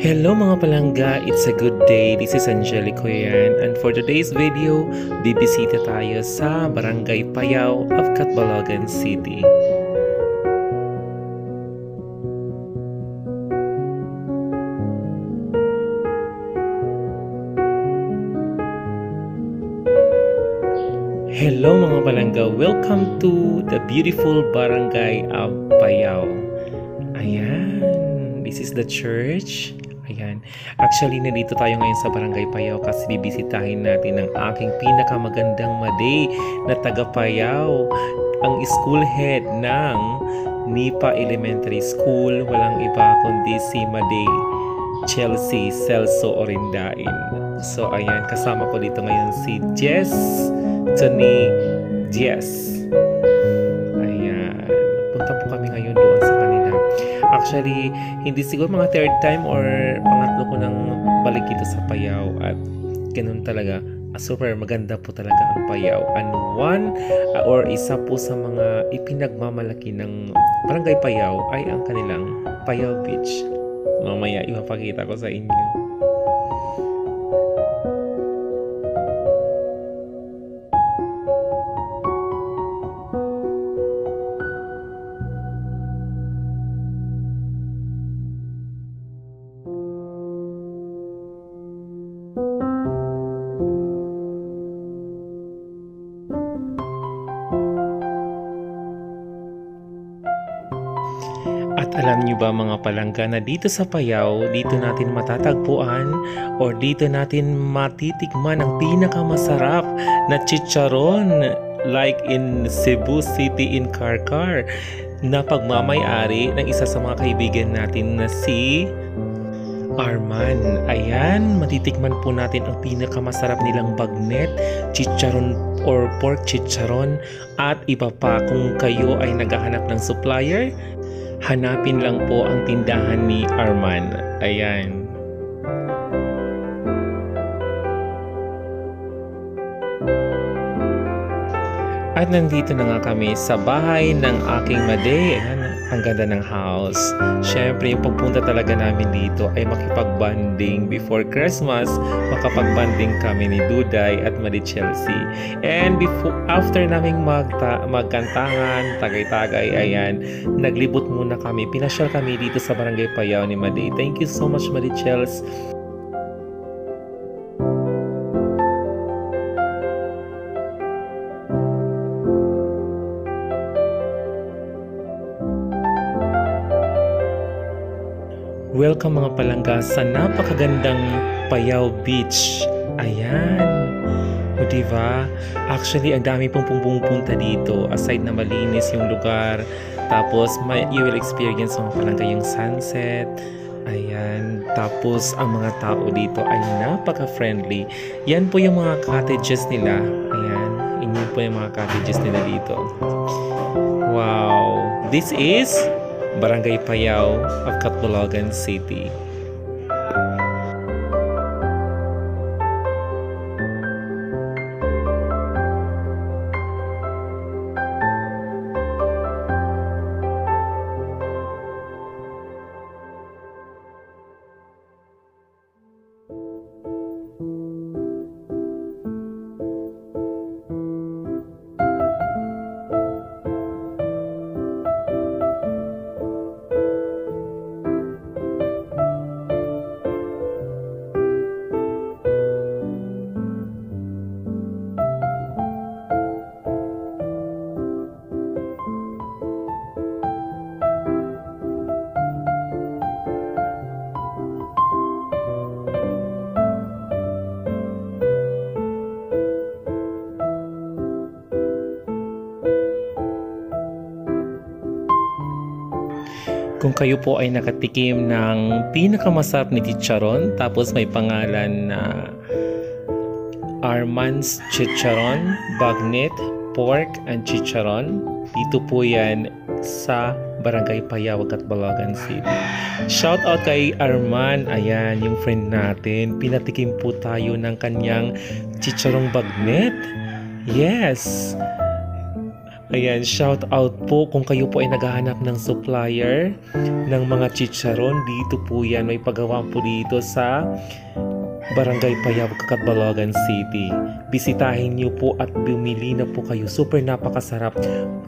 Hello mga palangga, it's a good day. This is Angelico yan. And for today's video, bibisita tayo sa Barangay Payao of Catbalogan City. Hello mga palangga, welcome to the beautiful Barangay of Payao. Ayan, this is the church. Ayan. Actually, nandito tayo ngayon sa Barangay Payao kasi bibisitahin natin ang aking pinakamagandang maday na taga Payao, ang school head ng Nipa Elementary School. Walang iba kundi si Maday Chelsea Celso Orindain. So, ayan, kasama ko dito ngayon si Jess Tony Jess. Ayan. Punta po kami ngayon doon sa kanila. Actually, hindi siguro mga third time or pangatlo ko nang balik dito sa Payao at ganun talaga. Super maganda po talaga ang Payao. And one or isa po sa mga ipinagmamalaki ng Barangay Payao ay ang kanilang Payao Beach. Mamaya ipapakita ko sa inyo. At alam nyo ba mga palangga na dito sa Payao, dito natin matatagpuan o dito natin matitikman ang pinakamasarap na chicharon like in Cebu City in Karkar na pagmamay-ari ng isa sa mga kaibigan natin na si Arman. Ayan, matitikman po natin ang pinakamasarap nilang bagnet, chicharon or pork chicharon at iba pa. Kung kayo ay naghahanap ng supplier, hanapin lang po ang tindahan ni Arman. Ayan. At nandito na nga kami sa bahay ng aking Maday. Ayan, ang ganda ng house. Siyempre, yung pagpunta talaga namin dito ay makipag-bonding before Christmas. Makapag-bonding kami ni Duday at Maday Chelsea. And after naming magkantangan, tagay-tagay, ayan, naglibot muna kami. Pinasyal kami dito sa Barangay Payao ni Maday. Thank you so much, Maday Chelsea. Welcome mga palangga sa napakagandang Payao Beach. Ayan. O diba? Actually, ang dami pong pumupunta dito. Aside na malinis yung lugar. Tapos, you will experience mga palangga yung sunset. Ayan. Tapos, ang mga tao dito ay napaka-friendly. Yan po yung mga cottages nila. Ayan. Yan po yung mga cottages nila dito. Wow. This is Barangay Payao of Catbalogan City. Kung kayo po ay nakatikim ng pinakamasarap ni chicharon, tapos may pangalan na Arman's Chicharon, Bagnet, Pork and Chicharon, dito po yan sa Barangay Payao, Catbalogan City. Shout out kay Arman, ayan, yung friend natin. Pinatikim po tayo ng kanyang chicharong bagnet. Yes! Ayan, shout out po kung kayo po ay naghahanap ng supplier ng mga chicharon. Dito po yan, may pagawa po dito sa Barangay Payao, Catbalogan City. Bisitahin niyo po at bumili na po kayo. Super napakasarap.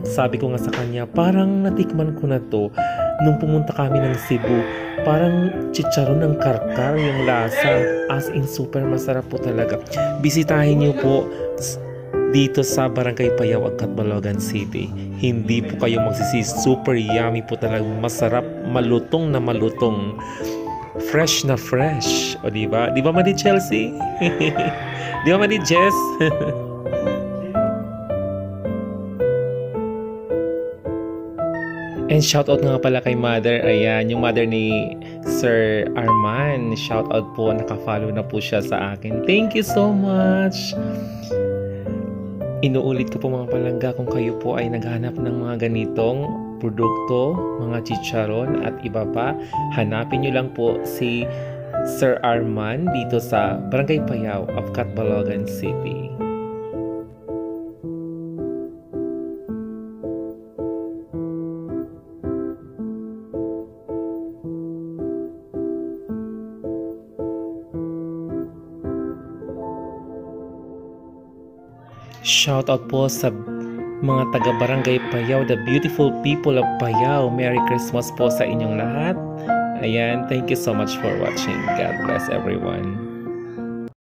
Sabi ko nga sa kanya, parang natikman ko na to nung pumunta kami ng Cebu. Parang chicharon ng karkar yung lasa. As in, super masarap po talaga. Bisitahin niyo po dito sa Barangay Payao, Catbalogan City. Hindi po kayo magsisisi. Super yummy po talaga. Masarap, malutong na malutong. Fresh na fresh. O diba? Diba Madi Chelsea? Diba Madi Jess? And shoutout nga pala kay mother. Ayan, yung mother ni Sir Arman. Shoutout po, nakafollow na po siya sa akin. Thank you so much. Inuulit ko po mga palangga, kung kayo po ay naghanap ng mga ganitong produkto, mga chicharon at iba pa, hanapin nyo lang po si Sir Arman dito sa Barangay Payao of Catbalogan City. Shout out po sa mga taga-Barangay Payao, the beautiful people of Payao. Merry Christmas po sa inyong lahat. Ayan, thank you so much for watching. God bless everyone.